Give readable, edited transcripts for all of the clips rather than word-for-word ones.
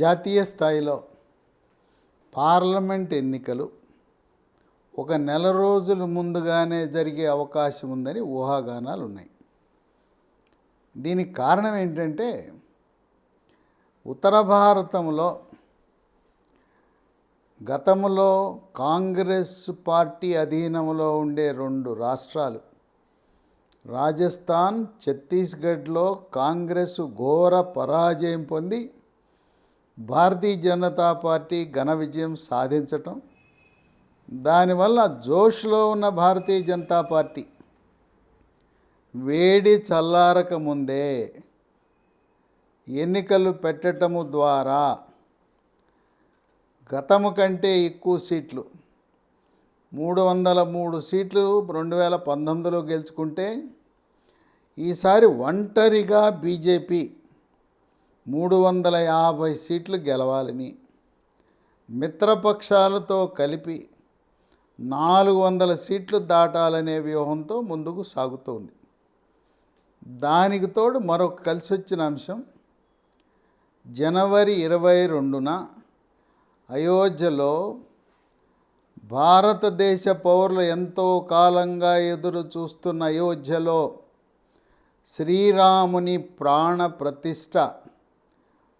జాతీయ స్థాయిలో పార్లమెంట్ ఎన్నికలు ఒక నెల రోజుల ముందుగానే జరిగే అవకాశం ఉందని ఊహాగానాలు ఉన్నాయి. దీనికి కారణం ఏంటంటే ఉత్తర భారతంలో గతంలో కాంగ్రెస్ పార్టీ అధీనంలో ఉండే 2 రాష్ట్రాలు రాజస్థాన్, ఛత్తీస్గఢ్లో కాంగ్రెస్ ఘోర పరాజయం పొంది భారతీయ జనతా పార్టీ ఘన విజయం సాధించటం, దానివల్ల జోష్లో ఉన్న భారతీయ జనతా పార్టీ వేడి చల్లారక ముందే ఎన్నికలు పెట్టటము ద్వారా గతము కంటే ఎక్కువ సీట్లు 303 సీట్లు 2019లో గెలుచుకుంటే ఈసారి ఒంటరిగా బీజేపీ 350 సీట్లు గెలవాలని, మిత్రపక్షాలతో కలిపి 400 సీట్లు దాటాలనే వ్యూహంతో ముందుకు సాగుతోంది. దానికి తోడు మరొక కలిసి వచ్చిన అంశం, జనవరి 22న అయోధ్యలో భారతదేశ పౌరులు ఎంతో కాలంగా ఎదురు చూస్తున్న అయోధ్యలో శ్రీరాముని ప్రాణ ప్రతిష్ఠ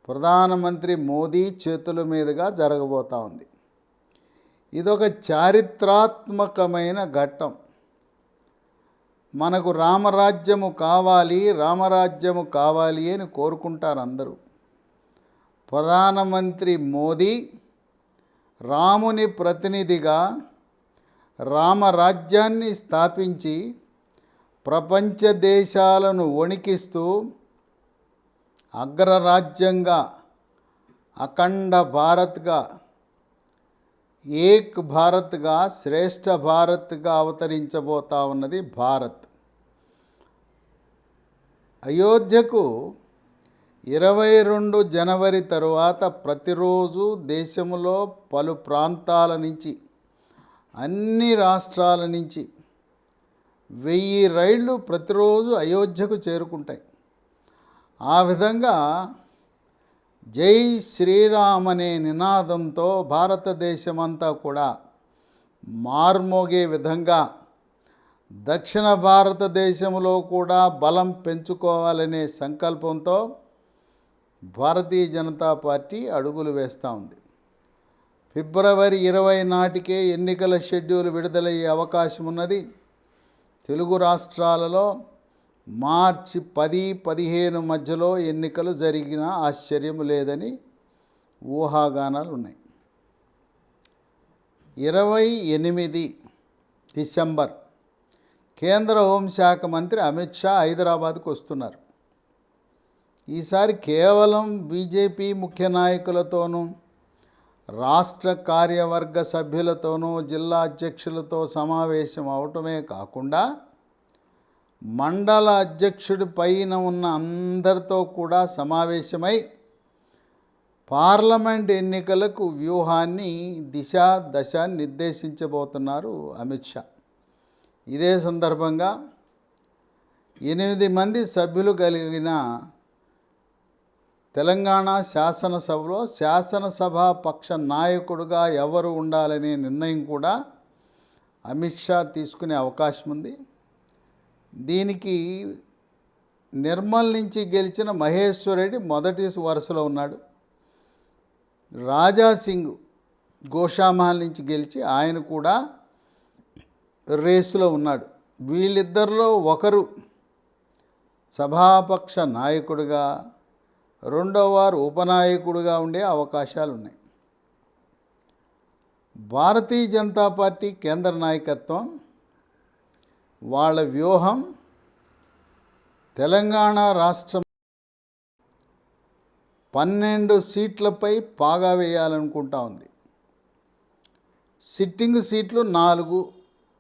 ప్రధానమంత్రి మోదీ చేతుల మీదుగా జరగబోతూ ఉంది. ఇదొక చారిత్రాత్మకమైన ఘట్టం. మనకు రామరాజ్యము కావాలి అని కోరుకుంటారు అందరూ. ప్రధానమంత్రి మోదీ రాముని ప్రతినిధిగా రామరాజ్యాన్ని స్థాపించి ప్రపంచ దేశాలను వణికిస్తూ అగ్రరాజ్యంగా, అఖండ భారత్గా, ఏక్ భారత్గా, శ్రేష్ఠ భారత్గా అవతరించబోతా ఉన్నది భారత్. అయోధ్యకు 22 జనవరి తరువాత ప్రతిరోజు దేశంలో పలు ప్రాంతాల నుంచి, అన్ని రాష్ట్రాల నుంచి 1000 రైళ్ళు ప్రతిరోజు అయోధ్యకు చేరుకుంటాయి. ఆ విధంగా జై శ్రీరామ్ అనే నినాదంతో భారతదేశమంతా కూడా మార్మోగే విధంగా దక్షిణ భారతదేశంలో కూడా బలం పెంచుకోవాలనే సంకల్పంతో భారతీయ జనతా పార్టీ అడుగులు వేస్తూ ఉంది. ఫిబ్రవరి 20 నాటికే ఎన్నికల షెడ్యూల్ విడుదలయ్యే అవకాశం ఉన్నది. తెలుగు రాష్ట్రాలలో మార్చి 10-15 మధ్యలో ఎన్నికలు జరిగిన ఆశ్చర్యం లేదని ఊహాగానాలు ఉన్నాయి. 28 డిసెంబర్ కేంద్ర హోంశాఖ మంత్రి అమిత్ షా హైదరాబాద్కు వస్తున్నారు. ఈసారి కేవలం బీజేపీ ముఖ్య నాయకులతోనూ, రాష్ట్ర కార్యవర్గ సభ్యులతోనూ, జిల్లా అధ్యక్షులతో సమావేశం అవటమే కాకుండా మండల అధ్యక్షుడి పైన ఉన్న అందరితో కూడా సమావేశమై పార్లమెంట్ ఎన్నికలకు వ్యూహాన్ని దశ నిర్దేశించబోతున్నారు అమిత్ షా. ఇదే సందర్భంగా 8 మంది సభ్యులు కలిగిన తెలంగాణ శాసనసభలో శాసనసభాపక్ష నాయకుడిగా ఎవరు ఉండాలనే నిర్ణయం కూడా అమిత్ షా తీసుకునే అవకాశం ఉంది. దీనికి నిర్మల్ నుంచి గెలిచిన మహేశ్వర్ రెడ్డి మొదటి వరుసలో ఉన్నాడు. రాజాసింగ్ గోషామహల్ నుంచి గెలిచి ఆయన కూడా రేసులో ఉన్నాడు. వీళ్ళిద్దరిలో ఒకరు సభాపక్ష నాయకుడిగా, రెండవ వారు ఉపనాయకుడిగా ఉండే అవకాశాలు ఉన్నాయి. భారతీయ జనతా పార్టీ కేంద్ర నాయకత్వం వాళ్ళ వ్యూహం తెలంగాణ రాష్ట్రం 12 సీట్లపై పాగా వేయాలనుకుంటా ఉంది. సిట్టింగ్ సీట్లు 4,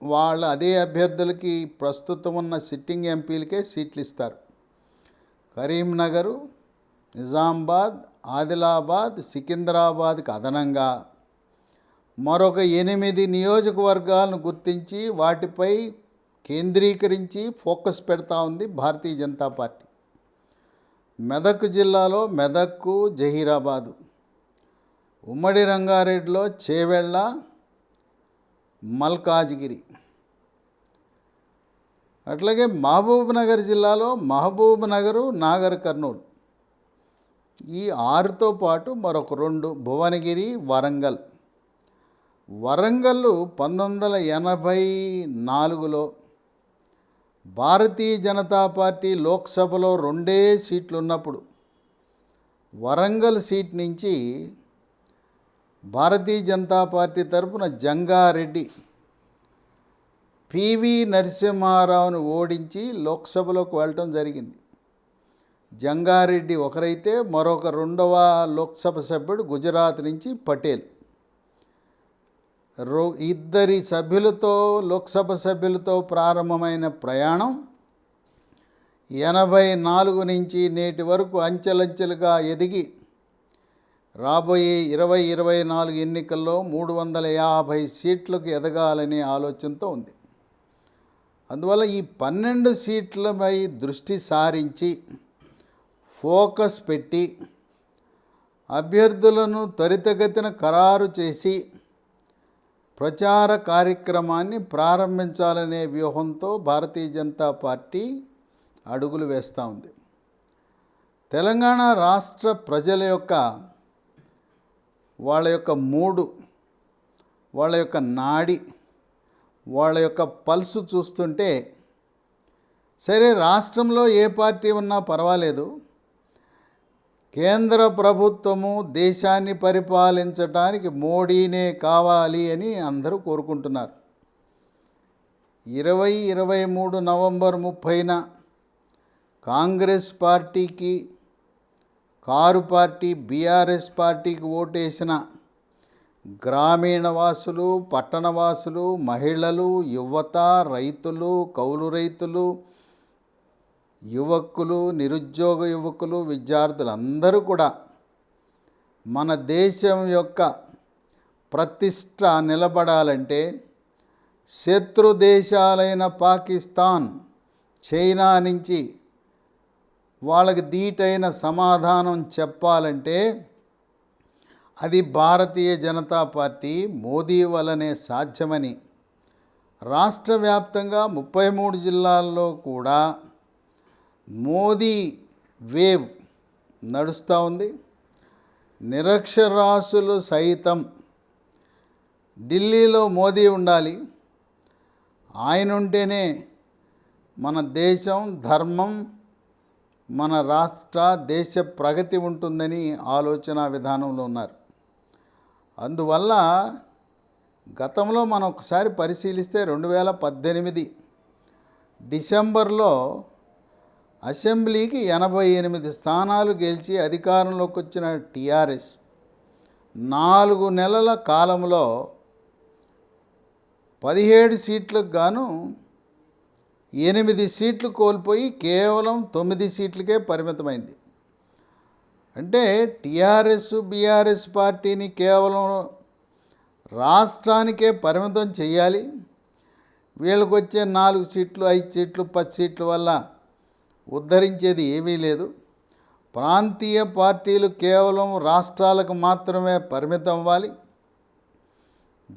వాళ్ళ అదే అభ్యర్థులకి ప్రస్తుతం ఉన్న సిట్టింగ్ ఎంపీలకే సీట్లు ఇస్తారు. కరీంనగర్, నిజామాబాద్, ఆదిలాబాద్, సికింద్రాబాద్కి అదనంగా మరొక 8 నియోజకవర్గాలను గుర్తించి వాటిపై కేంద్రీకరించి ఫోకస్ పెడతా ఉంది భారతీయ జనతా పార్టీ. మెదక్ జిల్లాలో మెదక్కు, జహీరాబాదు, ఉమ్మడి రంగారెడ్డిలో చేవెళ్ళ, మల్కాజ్గిరి. అట్లాగే మహబూబ్ నగర్ జిల్లాలో మహబూబ్ నగరు, నాగర్ కర్నూలు, ఈ 6తో పాటు మరొక 2 భువనగిరి, వరంగల్. వరంగల్ 1984లో భారతీయ జనతా పార్టీ లోక్సభలో 2 సీట్లు ఉన్నప్పుడు వరంగల్ సీట్ నుంచి భారతీయ జనతా పార్టీ తరపున జంగారెడ్డి పివి నరసింహారావును ఓడించి లోక్సభలోకి వెళ్ళటం జరిగింది. జంగారెడ్డి ఒకరైతే మరొక 2వ లోక్సభ సభ్యుడు గుజరాత్ నుంచి పటేల్. ఇద్దరి సభ్యులతో, లోక్సభ సభ్యులతో ప్రారంభమైన ప్రయాణం 84 నుంచి నేటి వరకు అంచెలంచెలుగా ఎదిగి రాబోయే 2024 ఎన్నికల్లో 350 సీట్లకు ఎదగాలనే ఆలోచనతో ఉంది. అందువల్ల ఈ 12 సీట్లపై దృష్టి సారించి ఫోకస్ పెట్టి అభ్యర్థులను త్వరితగతిన ఖరారు చేసి ప్రచార కార్యక్రమాన్ని ప్రారంభించాలనే వ్యూహంతో భారతీయ జనతా పార్టీ అడుగులు వేస్తూ ఉంది. తెలంగాణ రాష్ట్ర ప్రజల యొక్క వాళ్ళ యొక్క మూడు, వాళ్ళ యొక్క నాడి, వాళ్ళ యొక్క పల్సు చూస్తుంటే సరే రాష్ట్రంలో ఏ పార్టీ ఉన్నా పర్వాలేదు, కేంద్ర ప్రభుత్వము దేశాన్ని పరిపాలించడానికి మోడీనే కావాలి అని అందరూ కోరుకుంటున్నారు. 2023 నవంబర్ 30న కాంగ్రెస్ పార్టీకి, కారు పార్టీ బీఆర్ఎస్ పార్టీకి ఓటేసిన గ్రామీణ వాసులు, పట్టణవాసులు, మహిళలు, యువత, రైతులు, కౌలు రైతులు, యువకులు, నిరుద్యోగ యువకులు, విద్యార్థులందరూ కూడా మన దేశం యొక్క ప్రతిష్ట నిలబడాలంటే శత్రు దేశాలైన పాకిస్తాన్, చైనా నుంచి వాళ్ళకి ధీటైన సమాధానం చెప్పాలంటే అది భారతీయ జనతా పార్టీ, మోదీ వల్లనే సాధ్యమని రాష్ట్ర వ్యాప్తంగా 33 జిల్లాల్లో కూడా మోదీ వేవ్ నడుస్తూ ఉంది. నిరక్షరాస్యులు సైతం ఢిల్లీలో మోదీ ఉండాలి, ఆయన ఉంటేనే మన దేశం, ధర్మం, మన రాష్ట్ర దేశ ప్రగతి ఉంటుందని ఆలోచన విధానంలో ఉన్నారు. అందువల్ల గతంలో మనం ఒకసారి పరిశీలిస్తే 2018 డిసెంబర్లో అసెంబ్లీకి 88 స్థానాలు గెలిచి అధికారంలోకి వచ్చిన టీఆర్ఎస్ 4 నెలల కాలంలో 17 సీట్లకు గాను 8 సీట్లు కోల్పోయి కేవలం 9 సీట్లకే పరిమితమైంది. అంటే టీఆర్ఎస్, బీఆర్ఎస్ పార్టీని కేవలం రాష్ట్రానికే పరిమితం చేయాలి, వీళ్ళకి వచ్చే 4 సీట్లు, 5 సీట్లు, 10 సీట్ల వల్ల ఉద్ధరించేది ఏమీ లేదు. ప్రాంతీయ పార్టీలు కేవలం రాష్ట్రాలకు మాత్రమే పరిమితం అవ్వాలి.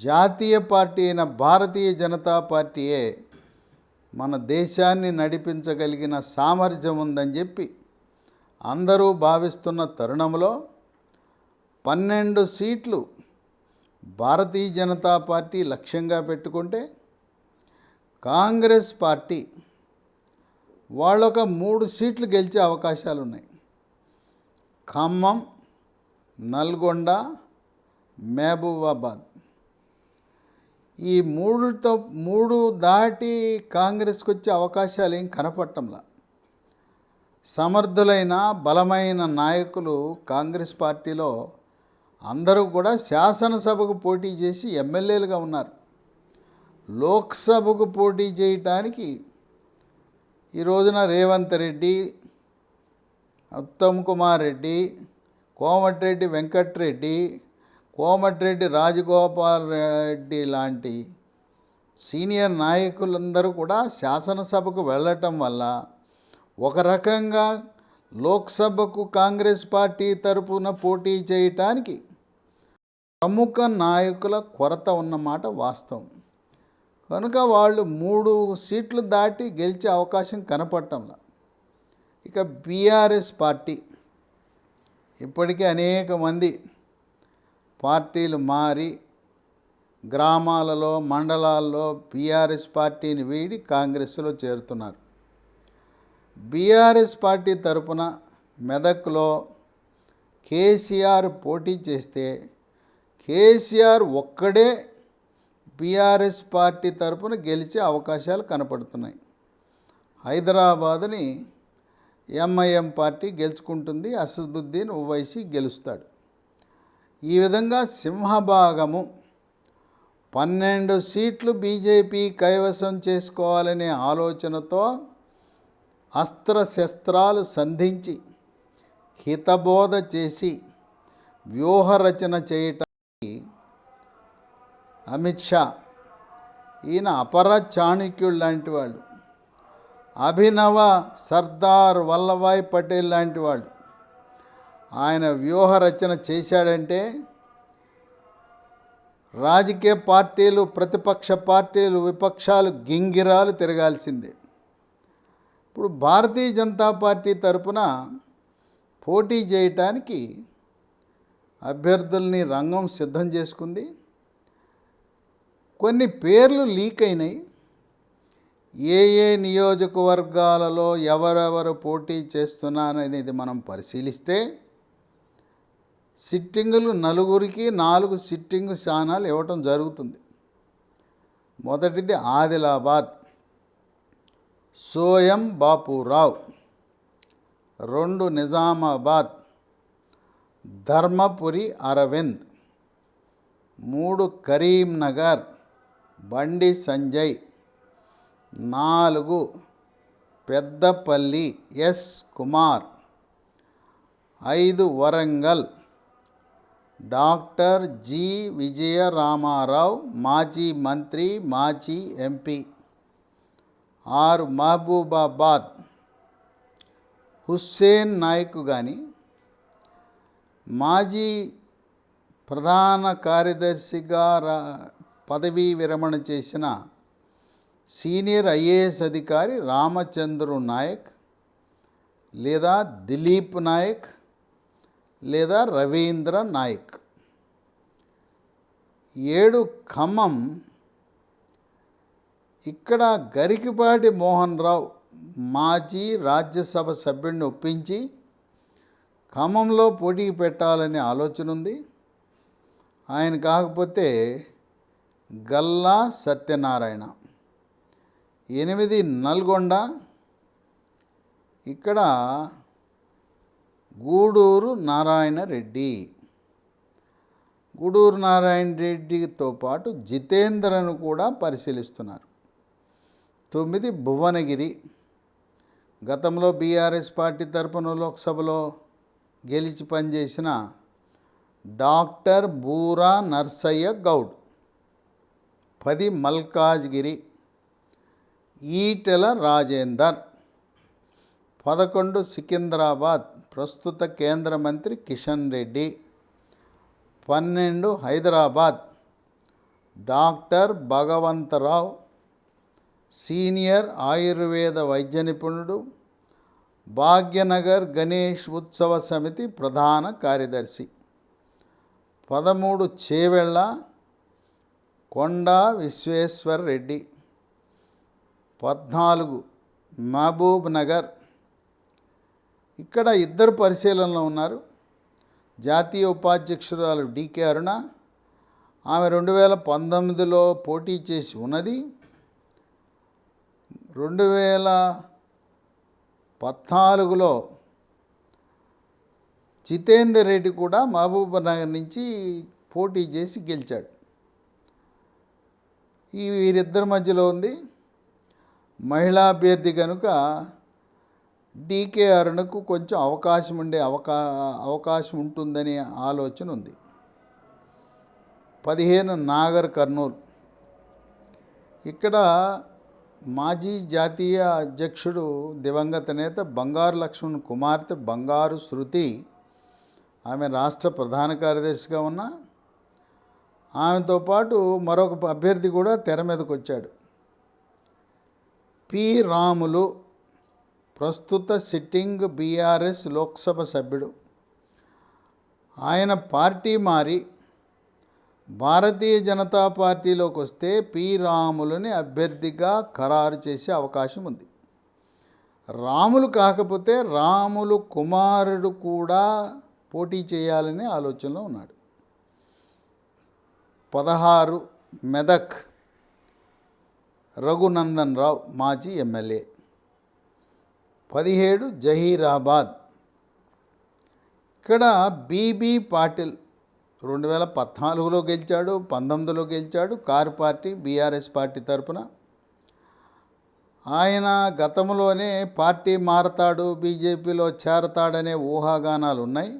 జాతీయ పార్టీ అయిన భారతీయ జనతా పార్టీయే మన దేశాన్ని నడిపించగలిగిన సామర్థ్యం ఉందని చెప్పి అందరూ భావిస్తున్న తరుణంలో 12 సీట్లు భారతీయ జనతా పార్టీ లక్ష్యంగా పెట్టుకుంటే కాంగ్రెస్ పార్టీ వాళ్ళొక 3 సీట్లు గెలిచే అవకాశాలు ఉన్నాయి. ఖమ్మం, నల్గొండ, మహబూబాబాద్. ఈ 3 దాటి కాంగ్రెస్కి వచ్చే అవకాశాలు ఏం కనపడటంలా. సమర్థులైన బలమైన నాయకులు కాంగ్రెస్ పార్టీలో అందరూ కూడా శాసనసభకు పోటీ చేసి ఎమ్మెల్యేలుగా ఉన్నారు. లోక్సభకు పోటీ చేయటానికి ఈ రోజున రేవంత్ రెడ్డి, ఉత్తమ్ కుమార్ రెడ్డి, కోమటిరెడ్డి వెంకట్రెడ్డి, కోమటిరెడ్డి రాజగోపాల్ రెడ్డి లాంటి సీనియర్ నాయకులందరూ కూడా శాసనసభకు వెళ్ళటం వల్ల ఒక రకంగా లోక్సభకు కాంగ్రెస్ పార్టీ తరపున పోటీ చేయటానికి ప్రముఖ నాయకుల కొరత ఉన్నమాట వాస్తవం. కనుక వాళ్ళు 3 సీట్లు దాటి గెలిచే అవకాశం కనపడటంలా. ఇక బీఆర్ఎస్ పార్టీ ఇప్పటికే అనేక మంది పార్టీలు మారి గ్రామాలలో మండలాల్లో బీఆర్ఎస్ పార్టీని వీడి కాంగ్రెస్లో చేరుతున్నారు. బీఆర్ఎస్ పార్టీ తరపున మెదక్లో కేసీఆర్ పోటీ చేస్తే కేసీఆర్ ఒక్కడే బీఆర్ఎస్ పార్టీ తరపున గెలిచే అవకాశాలు కనపడుతున్నాయి. హైదరాబాదుని ఎంఐఎం పార్టీ గెలుచుకుంటుంది, అసదుద్దీన్ ఓవైసీ గెలుస్తాడు. ఈ విధంగా సింహభాగము 12 సీట్లు బీజేపీ కైవసం చేసుకోవాలనే ఆలోచనతో అస్త్రశస్త్రాలు సంధించి హితబోధ చేసి వ్యూహరచన చేయటానికి అమిత్ షా ఈయన అపర చాణక్యుడు లాంటి వాళ్ళు, అభినవ సర్దార్ వల్లభాయ్ పటేల్ లాంటి వాళ్ళు. ఆయన వ్యూహరచన చేశాడంటే రాజకీయ పార్టీలు, ప్రతిపక్ష పార్టీలు, విపక్షాలు గింగిరాలు తిరగాల్సిందే. ఇప్పుడు భారతీయ జనతా పార్టీ తరపున పోటీ చేయటానికి అభ్యర్థుల్ని రంగం సిద్ధం చేసుకుంది. కొన్ని పేర్లు లీక్ అయినాయి. ఏ నియోజకవర్గాలలో ఎవరెవరు పోటీ చేస్తున్నారనేది మనం పరిశీలిస్తే సిట్టింగులు 4కి 4 సిట్టింగు స్థానాలు ఇవ్వటం జరుగుతుంది. మొదటిది Adilabad, Soyam Bapurao. 2 Nizamabad, Dharmapuri Arvind. 3 Karimnagar, Bandi Sanjay. 4 Peddapalli, S Kumar. 5 Warangal, doctor G Vijayaramarao, మాజీ మంత్రి, మాజీ ఎంపీ. 6 మహబూబాబాద్, హుస్సేన్ నాయక్ కానీ, మాజీ ప్రధాన కార్యదర్శిగా పదవీ విరమణ చేసిన సీనియర్ ఐఏఎస్ అధికారి రామచంద్రు నాయక్, లేదా దిలీప్ నాయక్, లేదా రవీంద్ర నాయక్. 7 ఖమ్మం. ఇక్కడ గరికిపాటి మోహన్ రావు మాజీ రాజ్యసభ సభ్యుడిని ఒప్పించి ఖమ్మంలో పోటీకి పెట్టాలనే ఆలోచన ఉంది. ఆయన కాకపోతే గల్లా సత్యనారాయణ. 8 నల్గొండ. ఇక్కడ గూడూరు నారాయణ రెడ్డి. గూడూరు నారాయణ రెడ్డితో పాటు జితేంద్రను కూడా పరిశీలిస్తున్నారు. 9 భువనగిరి. గతంలో బీఆర్ఎస్ పార్టీ తరపున లోక్సభలో గెలిచి పనిచేసిన డాక్టర్ బూరా నర్సయ్య గౌడ్. 10 మల్కాజ్గిరి, ఈటెల రాజేందర్. 11 సికింద్రాబాద్, ప్రస్తుత కేంద్ర మంత్రి కిషన్ రెడ్డి. 12 హైదరాబాద్, డాక్టర్ భగవంతరావు, సీనియర్ ఆయుర్వేద వైద్య నిపుణుడు, భాగ్యనగర్ గణేష్ ఉత్సవ సమితి ప్రధాన కార్యదర్శి. 13 చేవెళ్ళ, కొండా విశ్వేశ్వర్ రెడ్డి. 14 మహబూబ్ నగర్. ఇక్కడ 2 పరిశీలనలో ఉన్నారు. జాతీయ ఉపాధ్యక్షురాలు డికే అరుణ, ఆమె 2019లో పోటీ చేసి ఉన్నది. 2014లో జితేందర్ రెడ్డి కూడా మహబూబ్ నగర్ నుంచి పోటీ చేసి గెలిచాడు. ఈ వీరిద్దరి మధ్యలో ఉంది. మహిళా అభ్యర్థి కనుక డికే అరుణకు కొంచెం అవకాశం ఉంటుందనే ఆలోచన ఉంది. 15 నాగర్ కర్నూలు. ఇక్కడ మాజీ జాతీయ అధ్యక్షుడు దివంగత నేత బంగారు లక్ష్మణ్ కుమార్తె బంగారు శృతి, ఆమె రాష్ట్ర ప్రధాన కార్యదర్శిగా ఉన్న ఆమెతో పాటు మరొక అభ్యర్థి కూడా తెర మీదకు వచ్చాడు. పి రాములు ప్రస్తుత సిట్టింగ్ బీఆర్ఎస్ లోక్సభ సభ్యుడు. ఆయన పార్టీ మారి భారతీయ జనతా పార్టీలోకి వస్తే పి రాములని అభ్యర్థిగా ఖరారు చేసే అవకాశం ఉంది. రాములు కాకపోతే రాములు కుమారుడు కూడా పోటీ చేయాలనే ఆలోచనలో ఉన్నాడు. 16 మెదక్ రఘునందన్ రావు మాజీ ఎమ్మెల్యే. 17 జహీరాబాద్. ఇక్కడ బీబీ పాటిల్ 2014లో గెలిచాడు, 19లో గెలిచాడు. కారు పార్టీ బీఆర్ఎస్ పార్టీ తరపున. ఆయన గతంలోనే పార్టీ మారతాడు, బీజేపీలో చేరతాడనే ఊహాగానాలు ఉన్నాయి.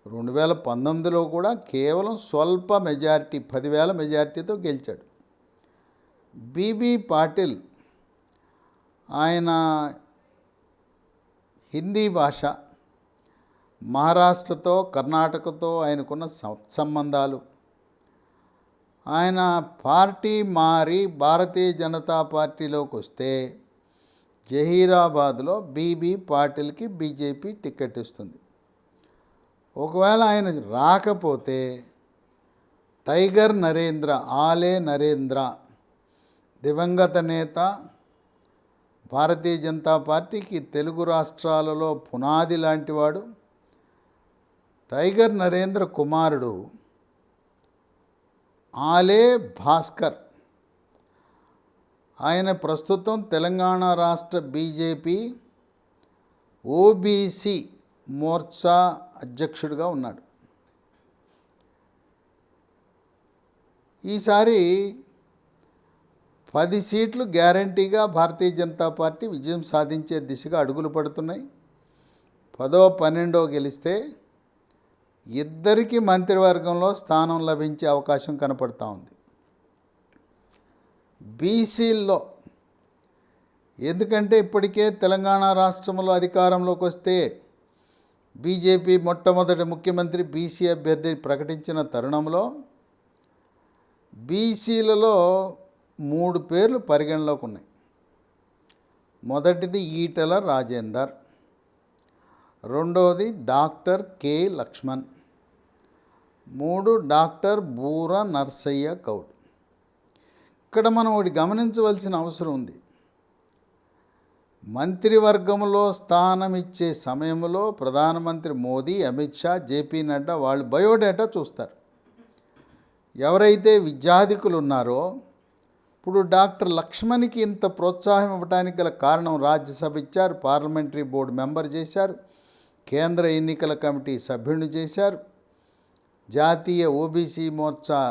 2019లో కూడా కేవలం స్వల్ప మెజారిటీ 10,000 మెజారిటీతో గెలిచాడు. బీబీ పాటిల్ ఆయన హిందీ భాష, మహారాష్ట్రతో కర్ణాటకతో ఆయనకున్న సంబంధాలు, ఆయన పార్టీ మారి భారతీయ జనతా పార్టీలోకి వస్తే జహీరాబాద్లో బీబీ పాటిల్కి బీజేపీ టికెట్ ఇస్తుంది. ఒకవేళ ఆయన రాకపోతే టైగర్ నరేంద్ర, ఆలే నరేంద్ర, దివంగత నేత, భారతీయ జనతా పార్టీకి తెలుగు రాష్ట్రాలలో పునాది లాంటివాడు. టైగర్ నరేంద్ర కుమారుడు ఆలే భాస్కర్. ఆయన ప్రస్తుతం తెలంగాణ రాష్ట్ర బీజేపీ ఓబీసీ మోర్చా అధ్యక్షుడిగా ఉన్నాడు. ఈసారి 10 సీట్లు గ్యారంటీగా భారతీయ జనతా పార్టీ విజయం సాధించే దిశగా అడుగులు పడుతున్నాయి. 10వ 12వ గెలిస్తే ఇద్దరికి మంత్రివర్గంలో స్థానం లభించే అవకాశం కనపడతా ఉంది. బీసీల్లో ఎందుకంటే ఇప్పటికే తెలంగాణ రాష్ట్రంలో అధికారంలోకి వస్తే బీజేపీ మొట్టమొదటి ముఖ్యమంత్రి బీసీ అభ్యర్థి ప్రకటించిన తరుణంలో బీసీలలో 3 పేర్లు పరిగణలోకి ఉన్నాయి. మొదటిది ఈటెల రాజేందర్, రెండవది డాక్టర్ కె లక్ష్మణ్, 3 డాక్టర్ బూర నర్సయ్య గౌడ్. ఇక్కడ మనం ఒకటి గమనించవలసిన అవసరం ఉంది. మంత్రివర్గంలో స్థానం ఇచ్చే సమయంలో ప్రధానమంత్రి మోదీ, అమిత్ షా, జేపీ నడ్డా వాళ్ళు బయోడేటా చూస్తారు. ఎవరైతే విద్యాధికులు ఉన్నారో, ఇప్పుడు డాక్టర్ లక్ష్మణ్కి ఇంత ప్రోత్సాహం ఇవ్వడానికి గల కారణం రాజ్యసభ ఇచ్చారు, పార్లమెంటరీ బోర్డు మెంబర్ చేశారు, కేంద్ర ఎన్నికల కమిటీ సభ్యుడిని చేశారు, జాతీయ ఓబీసీ మోర్చా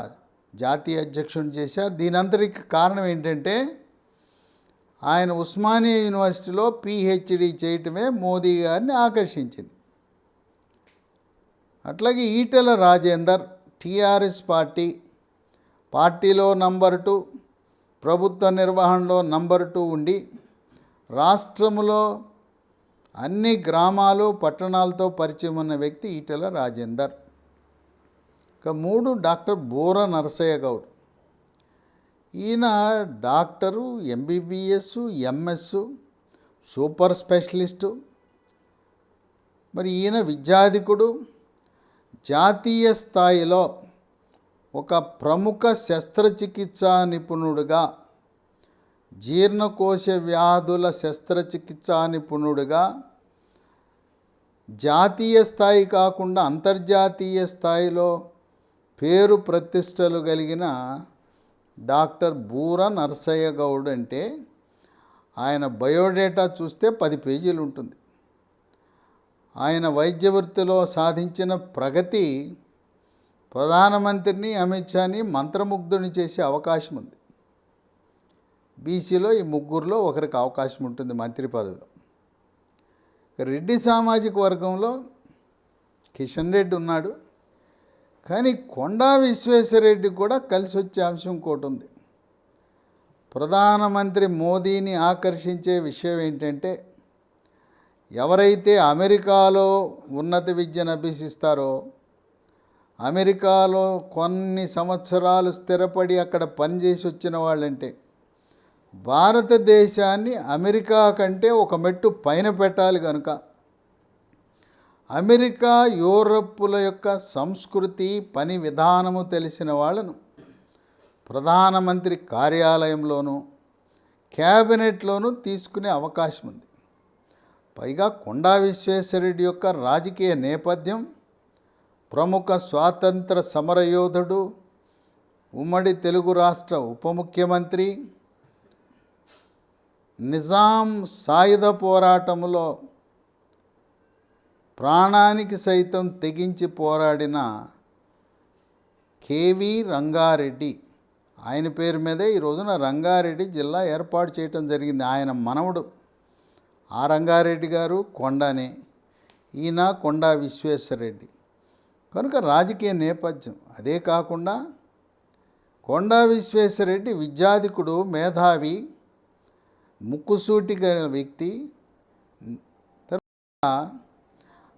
జాతీయ అధ్యక్షుడిని చేశారు. దీనంతటికి కారణం ఏంటంటే ఆయన ఉస్మానియా యూనివర్సిటీలో పిహెచ్డి చేయటమే మోదీ గారిని ఆకర్షించింది. అట్లాగే ఈటెల రాజేందర్ టీఆర్ఎస్ పార్టీలో నంబర్ 2, ప్రభుత్వ నిర్వహణలో నంబర్ 2 ఉండి రాష్ట్రంలో అన్ని గ్రామాలు పట్టణాలతో పరిచయం ఉన్న వ్యక్తి ఈటెల రాజేందర్. ఇక 3 డాక్టర్ బూర నరసయ్య గౌడ్. ఈయన doctor, MBBS, MS, super specialist. మరి ఈయన విద్యాధికుడు, జాతీయ స్థాయిలో ఒక ప్రముఖ శస్త్రచికిత్సా నిపుణుడుగా, జీర్ణకోశ వ్యాధుల శస్త్రచికిత్సా నిపుణుడుగా జాతీయ స్థాయి కాకుండా అంతర్జాతీయ స్థాయిలో పేరు ప్రతిష్టలు కలిగిన డాక్టర్ బూర నరసయ్య గౌడ్ అంటే ఆయన బయోడేటా చూస్తే 10 పేజీలు ఉంటుంది. ఆయన వైద్య వృత్తిలో సాధించిన ప్రగతి ప్రధానమంత్రిని, అమిత్ షాని మంత్రముగ్ధుని చేసే అవకాశం ఉంది. బీసీలో ఈ 3లో ఒకరికి అవకాశం ఉంటుంది మంత్రి పదవిలో. రెడ్డి సామాజిక వర్గంలో కిషన్ రెడ్డి ఉన్నాడు. కానీ కొండా విశ్వేశ్వరరెడ్డి కూడా కలిసి వచ్చే అంశం ఇంకోటి ఉంది. ప్రధానమంత్రి మోదీని ఆకర్షించే విషయం ఏంటంటే, ఎవరైతే అమెరికాలో ఉన్నత విద్యను అభ్యసిస్తారో అమెరికాలో కొన్ని సంవత్సరాలు స్థిరపడి అక్కడ పనిచేసి వచ్చిన వాళ్ళంటే భారతదేశాన్ని అమెరికా కంటే ఒక మెట్టు పైన పెట్టాలి కనుక అమెరికా యూరప్పుల యొక్క సంస్కృతి పని విధానము తెలిసిన వాళ్ళను ప్రధానమంత్రి కార్యాలయంలోనూ క్యాబినెట్లోనూ తీసుకునే అవకాశం ఉంది. పైగా కొండా విశ్వేశ్వరరెడ్డి యొక్క రాజకీయ నేపథ్యం, ప్రముఖ స్వాతంత్ర సమరయోధుడు, ఉమ్మడి తెలుగు రాష్ట్ర ఉప ముఖ్యమంత్రి, నిజాం సాయుధ పోరాటంలో ప్రాణానికి సైతం తెగించి పోరాడిన కేవి రంగారెడ్డి, ఆయన పేరు మీదే ఈ రోజున రంగారెడ్డి జిల్లా ఏర్పాటు చేయటం జరిగింది. ఆయన మనవడు ఆ రంగారెడ్డి గారు కొండానే, ఈయన కొండా విశ్వేశ్వరరెడ్డి. కనుక రాజకీయ నేపథ్యం. అదే కాకుండా కొండా విశ్వేశ్వరరెడ్డి విద్యాధికుడు, మేధావి, ముక్కుసూటి వ్యక్తి. తర్వాత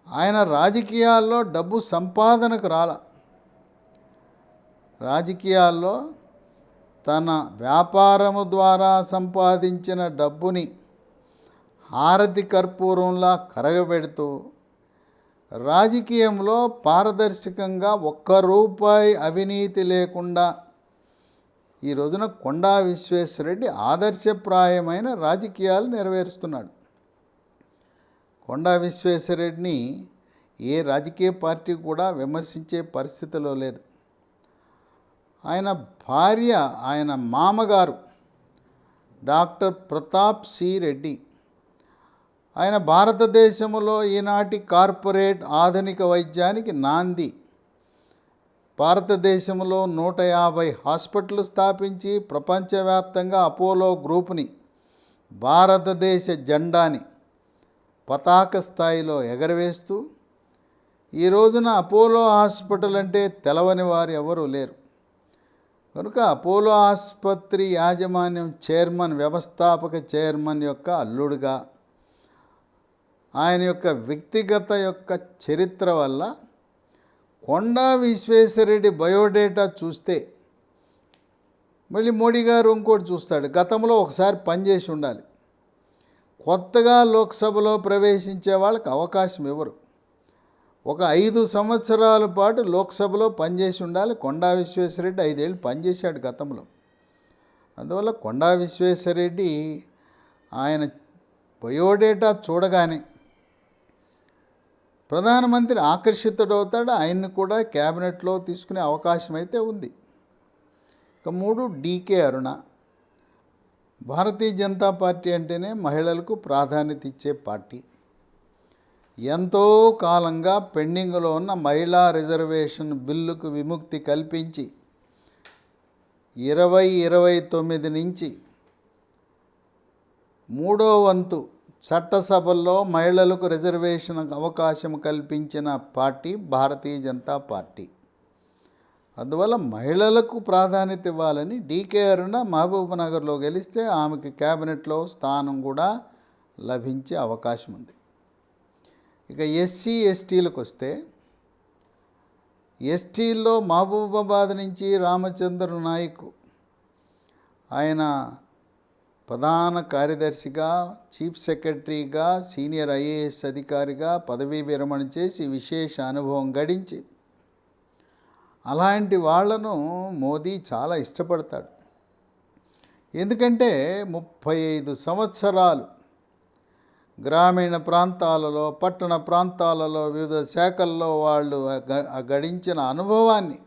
ఆయన రాజకీయాల్లో డబ్బు సంపాదనకు రాజకీయాల్లో తన వ్యాపారము ద్వారా సంపాదించిన డబ్బుని హారతి కర్పూరంలా కరగబెడుతూ రాజకీయంలో పారదర్శకంగా ఒక్క రూపాయి అవినీతి లేకుండా ఈ రోజున కొండా విశ్వేశ్వరరెడ్డి ఆదర్శప్రాయమైన రాజకీయాలు నెరవేరుస్తున్నాడు. కొండా విశ్వేశ్వరరెడ్డిని ఏ రాజకీయ పార్టీ కూడా విమర్శించే పరిస్థితిలో లేదు. ఆయన భార్య, ఆయన మామగారు డాక్టర్ ప్రతాప్ సి రెడ్డి. ఆయన భారతదేశంలో ఈనాటి కార్పొరేట్ ఆధునిక వైద్యానికి నాంది. భారతదేశంలో 150 హాస్పిటల్ స్థాపించి ప్రపంచవ్యాప్తంగా అపోలో గ్రూప్ని, భారతదేశ జెండాని పతాక స్థాయిలో ఎగరవేస్తూ ఈ రోజున అపోలో హాస్పిటల్ అంటే తెలవని వారు ఎవరూ లేరు. కనుక అపోలో ఆసుపత్రి యాజమాన్యం చైర్మన్, వ్యవస్థాపక చైర్మన్ యొక్క అల్లుడుగా ఆయన యొక్క వ్యక్తిగత యొక్క చరిత్ర వల్ల కొండా విశ్వేశ్వరరెడ్డి బయోడేటా చూస్తే మళ్ళీ మోడీ గారు ఇంకోటి చూస్తాడు, గతంలో ఒకసారి పనిచేసి ఉండాలి. కొత్తగా లోక్సభలో ప్రవేశించే వాళ్ళకి అవకాశం ఇవ్వరు. ఒక 5 సంవత్సరాల పాటు లోక్సభలో పనిచేసి ఉండాలి. కొండా విశ్వేశ్వరరెడ్డి 5 ఏళ్ళు పనిచేశాడు గతంలో. అందువల్ల కొండా విశ్వేశ్వరరెడ్డి ఆయన బయోడేటా చూడగానే ప్రధానమంత్రి ఆకర్షితుడవుతాడు. ఆయన్ని కూడా క్యాబినెట్లో తీసుకునే అవకాశం అయితే ఉంది. ఇక 3 డీకే అరుణ. భారతీయ జనతా పార్టీ అంటేనే మహిళలకు ప్రాధాన్యత ఇచ్చే పార్టీ. ఎంతో కాలంగా పెండింగ్లో ఉన్న మహిళా రిజర్వేషన్ బిల్లుకు విముక్తి కల్పించి 2029 నుంచి 3వ వంతు చట్టసభల్లో మహిళలకు రిజర్వేషన్ అవకాశం కల్పించిన పార్టీ భారతీయ జనతా పార్టీ. అందువల్ల మహిళలకు ప్రాధాన్యత ఇవ్వాలని డీకే అరుణ మహబూబ్నగర్లో గెలిస్తే ఆమెకి క్యాబినెట్లో స్థానం కూడా లభించే అవకాశం ఉంది. ఇక ఎస్సీ ఎస్టీలకు వస్తే ఎస్టీల్లో మహబూబాబాద్ నుంచి రామచంద్ర నాయక్, ఆయన ప్రధాన కార్యదర్శిగా, చీఫ్ సెక్రటరీగా, సీనియర్ ఐఏఎస్ అధికారిగా పదవీ విరమణ చేసి విశేష అనుభవం గడించి అలాంటి వాళ్లను మోదీ చాలా ఇష్టపడతాడు. ఎందుకంటే 35 సంవత్సరాలు గ్రామీణ ప్రాంతాలలో, పట్టణ ప్రాంతాలలో వివిధ శాఖల్లో వాళ్ళు గడించిన అనుభవాన్ని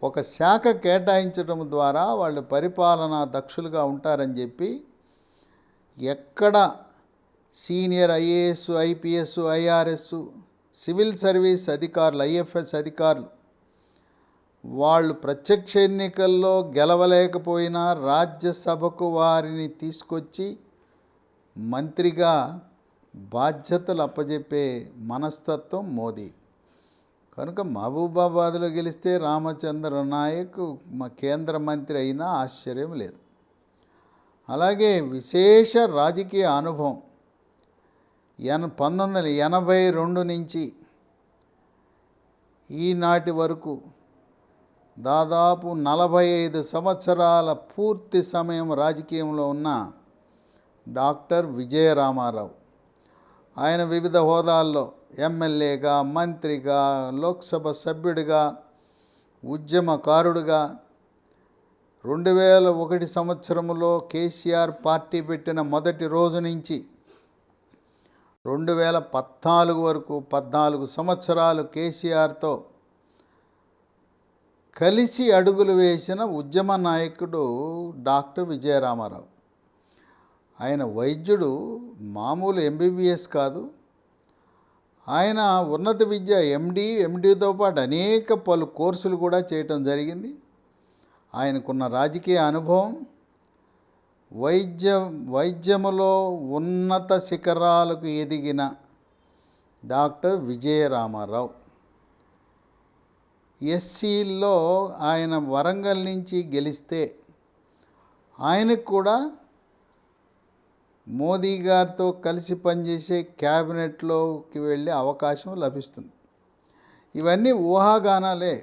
ఒక శాఖ కేటాయించడం ద్వారా వాళ్ళు పరిపాలనా దక్షులుగా ఉంటారని చెప్పి ఎక్కడ senior IAS, IPS, IRS, civil service అధికారులు, ఐఎఫ్ఎస్ అధికారులు వాళ్ళు ప్రత్యక్ష ఎన్నికల్లో గెలవలేకపోయినా రాజ్యసభకు వారిని తీసుకొచ్చి మంత్రిగా బాధ్యతలు అప్పజెప్పే మనస్తత్వం మోదీ. కనుక మహబూబాబాద్లో గెలిస్తే రామచంద్ర నాయక్ కేంద్ర మంత్రి అయినా ఆశ్చర్యం లేదు. అలాగే విశేష రాజకీయ అనుభవం 1982 నుంచి ఈనాటి వరకు దాదాపు 45 సంవత్సరాల పూర్తి సమయం రాజకీయంలో ఉన్న డాక్టర్ విజయరామారావు. ఆయన వివిధ హోదాల్లో ఎమ్మెల్యేగా, మంత్రిగా, లోక్సభ సభ్యుడిగా, ఉద్యమకారుడుగా 2001 సంవత్సరంలో కేసీఆర్ పార్టీ పెట్టిన మొదటి రోజు నుంచి 2014 వరకు 14 సంవత్సరాలు కేసీఆర్తో కలిసి అడుగులు వేసిన ఉద్యమ నాయకుడు డాక్టర్ విజయరామారావు. ఆయన వైద్యుడు, మామూలు ఎంబీబీఎస్ కాదు. ఆయన ఉన్నత విద్య ఎండీతో పాటు అనేక పలు కోర్సులు కూడా చేయటం జరిగింది. ఆయనకున్న రాజకీయ అనుభవం వైద్యములో ఉన్నత శిఖరాలకు ఎదిగిన డాక్టర్ విజయరామారావు. ఎస్సీల్లో ఆయన వరంగల్ నుంచి గెలిస్తే ఆయనకు కూడా మోదీ గారితో కలిసి పనిచేసే క్యాబినెట్లోకి వెళ్ళే అవకాశం లభిస్తుంది. ఇవన్నీ ఊహాగానాలే.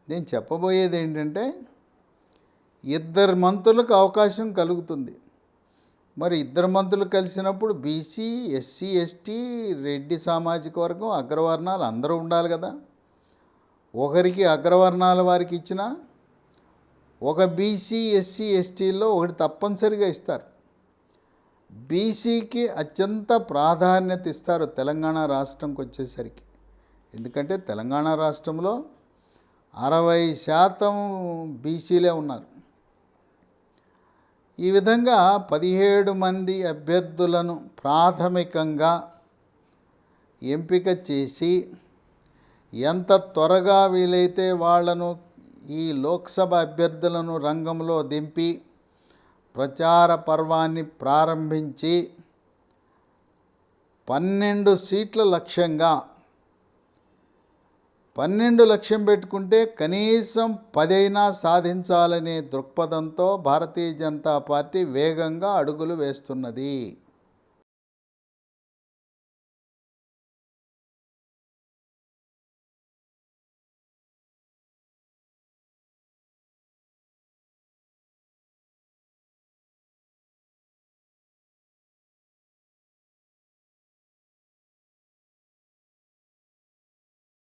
నేను చెప్పబోయేది ఏంటంటే, ఇద్దరు మంత్రులకు అవకాశం కలుగుతుంది. మరి ఇద్దరు మంత్రులు కలిసినప్పుడు బీసీ, ఎస్సీ, ఎస్టీ, రెడ్డి సామాజిక వర్గం, అగ్రవర్ణాలు అందరూ ఉండాలి కదా. ఒకరికి అగ్రవర్ణాల వారికి ఇచ్చినా ఒక బీసీ, ఎస్సీ, ఎస్టీల్లో ఒకటి తప్పనిసరిగా ఇస్తారు. బీసీకి అత్యంత ప్రాధాన్యత ఇస్తారు తెలంగాణ రాష్ట్రంకి వచ్చేసరికి. ఎందుకంటే తెలంగాణ రాష్ట్రంలో 60% బీసీలే ఉన్నారు. ఈ విధంగా 17 మంది అభ్యర్థులను ప్రాథమికంగా ఎంపిక చేసి ఎంత త్వరగా వీలైతే వాళ్లను ఈ లోక్సభ అభ్యర్థులను రంగంలో దింపి ప్రచార పర్వాన్ని ప్రారంభించి 12 సీట్ల లక్ష్యంగా 12 లక్ష్యం పెట్టుకుంటే కనీసం 10 అయినా సాధించాలనే దృక్పథంతో భారతీయ జనతా పార్టీ వేగంగా అడుగులు వేస్తున్నది.